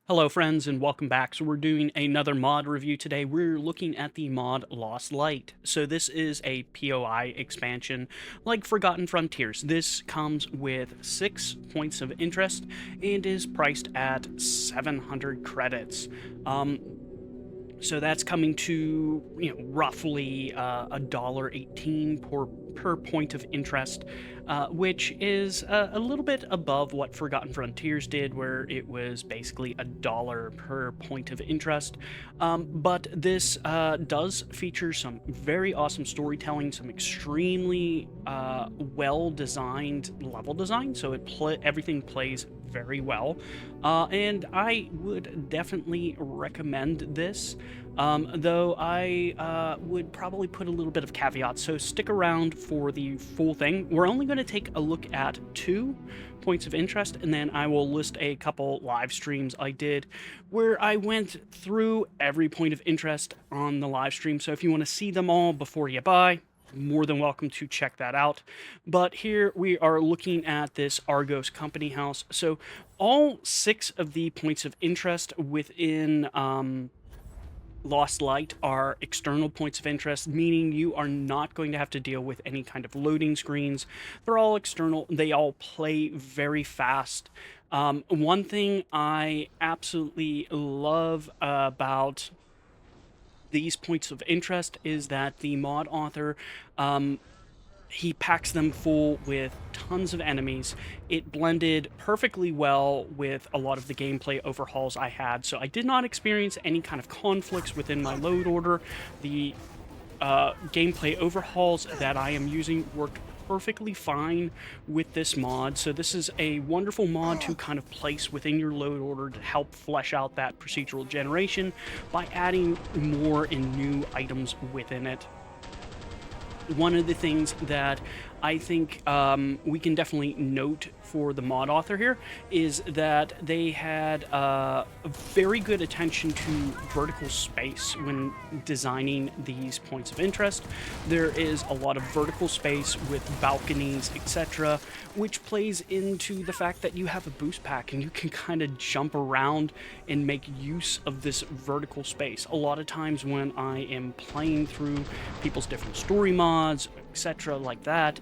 Hello friends and welcome back. So we're doing another mod review today. We're looking at the mod Lost Light. So this is a POI expansion like Forgotten Frontiers. This comes with 6 points of interest and is priced at 700 credits. So that's coming to, roughly $1.18 per point of interest, which is a little bit above what Forgotten Frontiers did, where it was basically $1 per point of interest. But this does feature some very awesome storytelling, some extremely well-designed level design, so everything plays very well, and I would definitely recommend this, though I would probably put a little bit of caveat, so stick around for the full thing. We're only going to take a look at 2 points of interest, and then I will list a couple live streams I did where I went through every point of interest on the live stream, so if you want to see them all before you buy, more than welcome to check that out. But here we are looking at this Argos company house. So all 6 of the points of interest within Lost Light are external points of interest, meaning you are not going to have to deal with any kind of loading screens. They're all external. They all play very fast. One thing I absolutely love about these points of interest is that the mod author, he packs them full with tons of enemies. It blended perfectly well with a lot of the gameplay overhauls I had, so I did not experience any kind of conflicts within my load order. The gameplay overhauls that I am using work perfectly fine with this mod, so this is a wonderful mod to kind of place within your load order to help flesh out that procedural generation by adding more and new items within it. One of the things that I think we can definitely note for the mod author here is that they had very good attention to vertical space when designing these points of interest. There is a lot of vertical space with balconies, etc., which plays into the fact that you have a boost pack and you can kind of jump around and make use of this vertical space. A lot of times when I am playing through people's different story mods, etc., like that,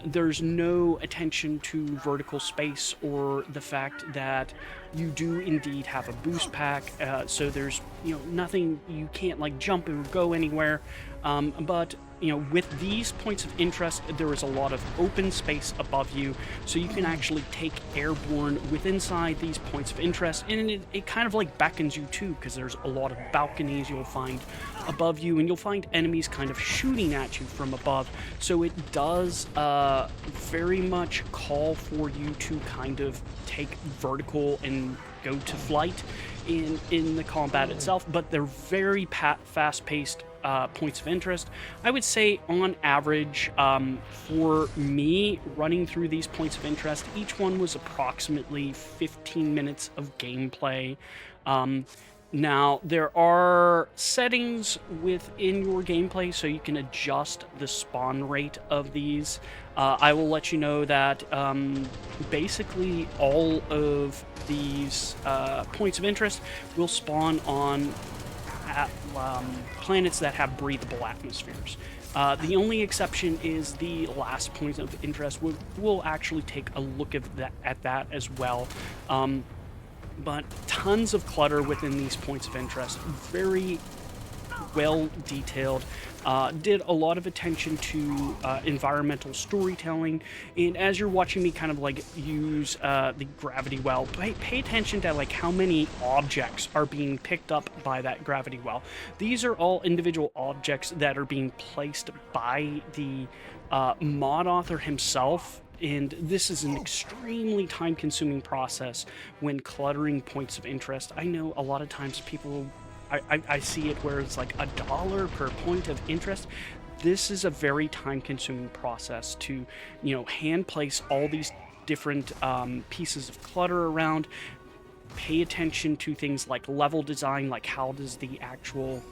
there's no attention to vertical space or the fact that you do indeed have a boost pack, so there's nothing, you can't like jump or go anywhere, but with these points of interest, there is a lot of open space above you, so you can actually take airborne with inside these points of interest, and it kind of like beckons you too, because there's a lot of balconies you'll find above you, and you'll find enemies kind of shooting at you from above, so it does very much call for you to kind of take vertical and go to flight in the combat itself, but they're very fast-paced points of interest. I would say on average, for me, running through these points of interest, each one was approximately 15 minutes of gameplay. Now, there are settings within your gameplay, so you can adjust the spawn rate of these. I will let you know that basically all of these points of interest will spawn on planets that have breathable atmospheres. The only exception is the last point of interest. We'll actually take a look at that as well. But tons of clutter within these points of interest, very well detailed, did a lot of attention to environmental storytelling, and as you're watching me kind of like use the gravity well, pay attention to like how many objects are being picked up by that gravity well. These are all individual objects that are being placed by the mod author himself, and this is an extremely time-consuming process when cluttering points of interest. I know a lot of times people, I see it where it's like $1 per point of interest. This is a very time-consuming process to, hand place all these different pieces of clutter around. Pay attention to things like level design, like how does the actual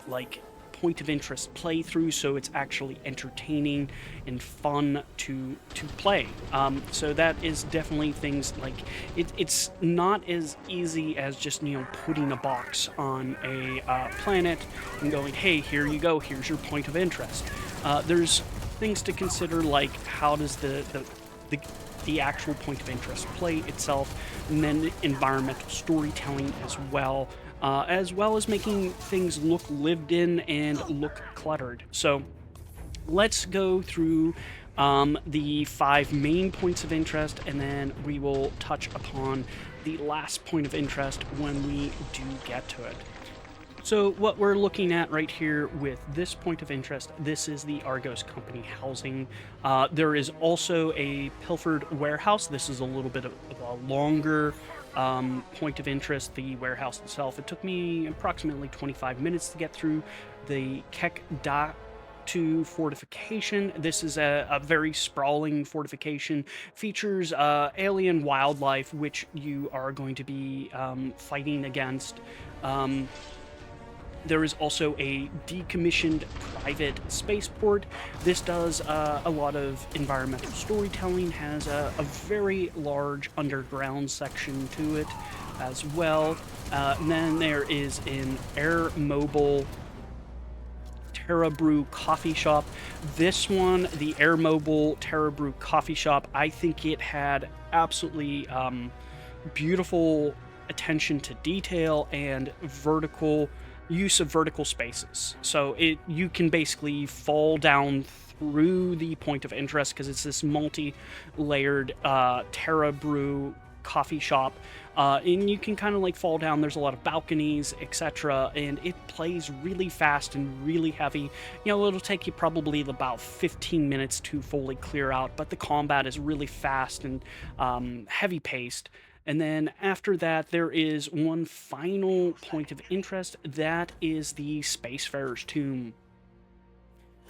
like point of interest playthrough, so it's actually entertaining and fun to play. So that is definitely things like it's not as easy as just putting a box on a planet and going, hey, here you go, here's your point of interest. There's things to consider, like how does the the actual point of interest play itself, and then environmental storytelling as well as making things look lived in and look cluttered. So let's go through the 5 main points of interest, and then we will touch upon the last point of interest when we do get to it. So what we're looking at right here with this point of interest, this is the Argos company housing. There is also a pilfered warehouse. This is a little bit of a longer point of interest, the warehouse itself. It took me approximately 25 minutes to get through the Kek Da to fortification. This is a very sprawling fortification, features alien wildlife, which you are going to be fighting against. There is also a decommissioned private spaceport. This does a lot of environmental storytelling, has a very large underground section to it as well. And then there is an air mobile Terra Brew coffee shop. This one, the Air Mobile Terra Brew coffee shop, I think it had absolutely beautiful attention to detail and use of vertical spaces. So you can basically fall down through the point of interest because it's this multi-layered Terra Brew coffee shop, and you can kind of like fall down. There's a lot of balconies, etc., and it plays really fast and really heavy. It'll take you probably about 15 minutes to fully clear out, but the combat is really fast and heavy paced. And then after that, there is one final point of interest. That is the Spacefarer's tomb.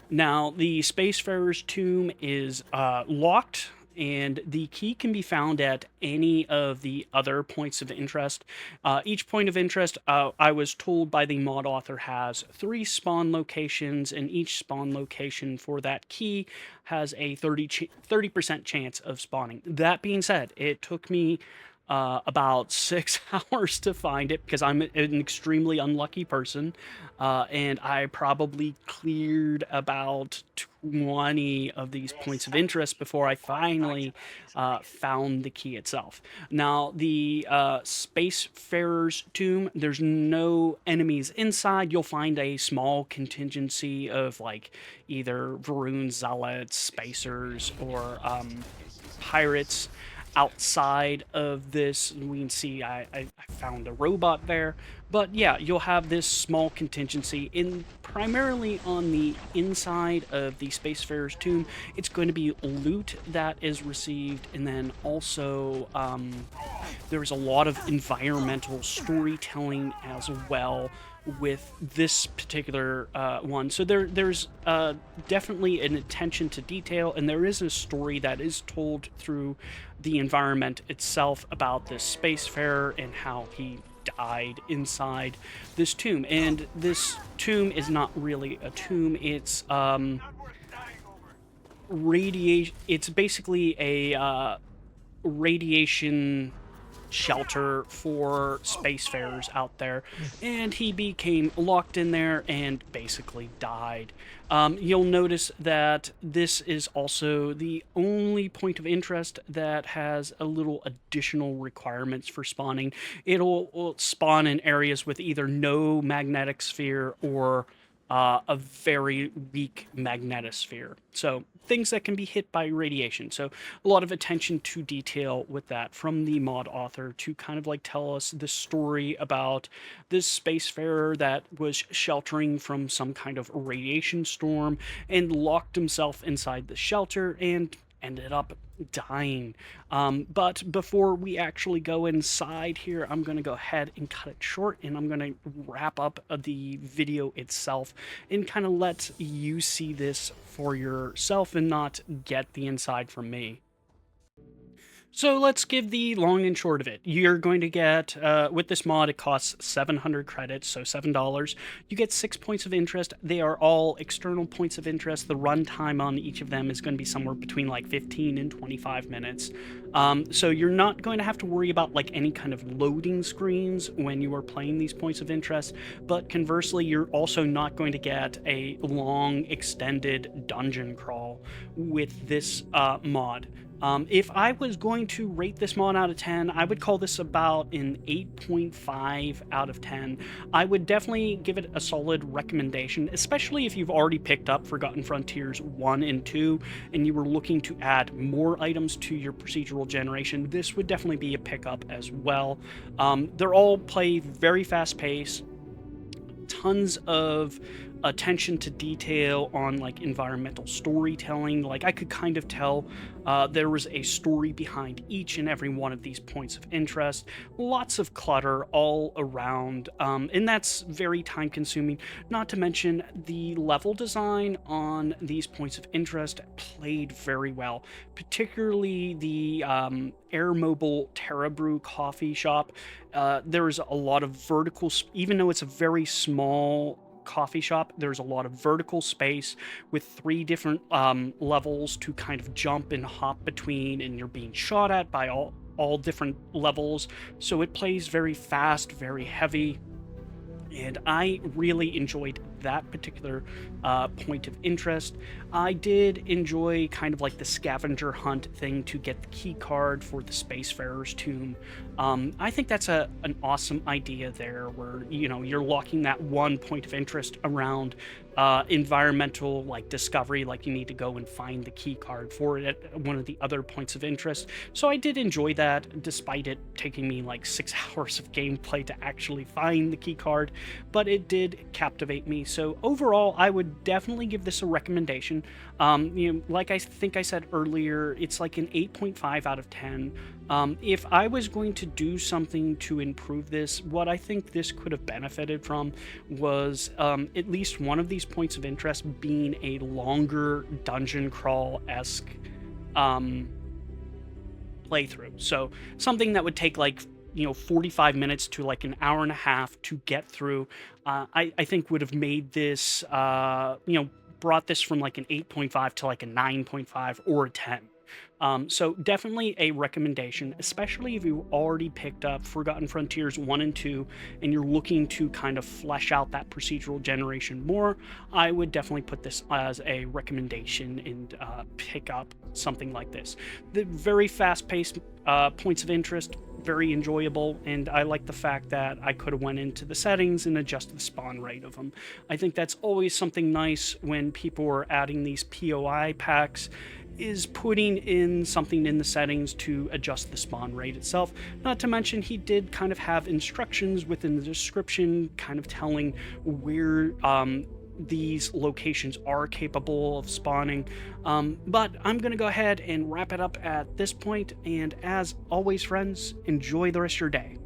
Now, the Spacefarer's tomb is locked, and the key can be found at any of the other points of interest. Each point of interest, I was told by the mod author, has 3 spawn locations, and each spawn location for that key has a 30% chance of spawning. That being said, it took me about 6 hours to find it because I'm an extremely unlucky person, and I probably cleared about 20 of these points of interest before I finally found the key itself. Now, the Spacefarer's tomb, there's no enemies inside. You'll find a small contingency of like either Varun zealots, spacers, or pirates. Outside of this, we can see I found a robot there, but yeah, you'll have this small contingency primarily on the inside of the Spacefarer's tomb. It's going to be loot that is received, and then also there's a lot of environmental storytelling as well with this particular one. So there's definitely an attention to detail, and there is a story that is told through the environment itself about this Spacefarer and how he died inside this tomb. And this tomb is not really a tomb, it's it's basically a radiation shelter for spacefarers out there, and he became locked in there and basically died. You'll notice that this is also the only point of interest that has a little additional requirements for spawning. It'll spawn in areas with either no magnetic sphere or a very weak magnetosphere. So things that can be hit by radiation. So a lot of attention to detail with that from the mod author to kind of like tell us the story about this spacefarer that was sheltering from some kind of radiation storm and locked himself inside the shelter and ended up dying. But before we actually go inside here, I'm going to go ahead and cut it short, and I'm going to wrap up the video itself and kind of let you see this for yourself and not get the inside from me. So let's give the long and short of it. You're going to get, with this mod, it costs 700 credits, so $7. You get 6 points of interest. They are all external points of interest. The runtime on each of them is going to be somewhere between like 15 and 25 minutes. So you're not going to have to worry about like any kind of loading screens when you are playing these points of interest. But conversely, you're also not going to get a long, extended dungeon crawl with this mod. If I was going to rate this mod out of 10, I would call this about an 8.5 out of 10. I would definitely give it a solid recommendation, especially if you've already picked up Forgotten Frontiers 1 and 2, and you were looking to add more items to your procedural generation. This would definitely be a pickup as well. They're all play very fast paced, tons of attention to detail on like environmental storytelling. Like I could kind of tell there was a story behind each and every one of these points of interest. Lots of clutter all around, and that's very time consuming. Not to mention the level design on these points of interest played very well, particularly the Air Mobile Terra Brew coffee shop. There's a lot of vertical, even though it's a very small coffee shop, there's a lot of vertical space with 3 different levels to kind of jump and hop between, and you're being shot at by all different levels. So it plays very fast, very heavy, and I really enjoyed that particular point of interest. I did enjoy kind of like the scavenger hunt thing to get the key card for the Spacefarer's tomb. I think that's an awesome idea there, where you're locking that one point of interest around environmental like discovery, like you need to go and find the key card for it at one of the other points of interest. So I did enjoy that, despite it taking me like 6 hours of gameplay to actually find the key card, but it did captivate me. So overall, I would definitely give this a recommendation. Like I think I said earlier, it's like an 8.5 out of 10. If I was going to do something to improve this, what I think this could have benefited from was at least one of these points of interest being a longer dungeon crawl-esque playthrough. So something that would take like 45 minutes to like an hour and a half to get through, I think would have made this, brought this from like an 8.5 to like a 9.5 or a 10. So definitely a recommendation, especially if you already picked up Forgotten Frontiers 1 and 2 and you're looking to kind of flesh out that procedural generation more. I would definitely put this as a recommendation and pick up something like this. The very fast-paced points of interest, very enjoyable, and I like the fact that I could have went into the settings and adjusted the spawn rate of them. I think that's always something nice when people are adding these POI packs, is putting in something in the settings to adjust the spawn rate itself. Not to mention, he did kind of have instructions within the description kind of telling where these locations are capable of spawning. But I'm going to go ahead and wrap it up at this point, and as always, friends, enjoy the rest of your day.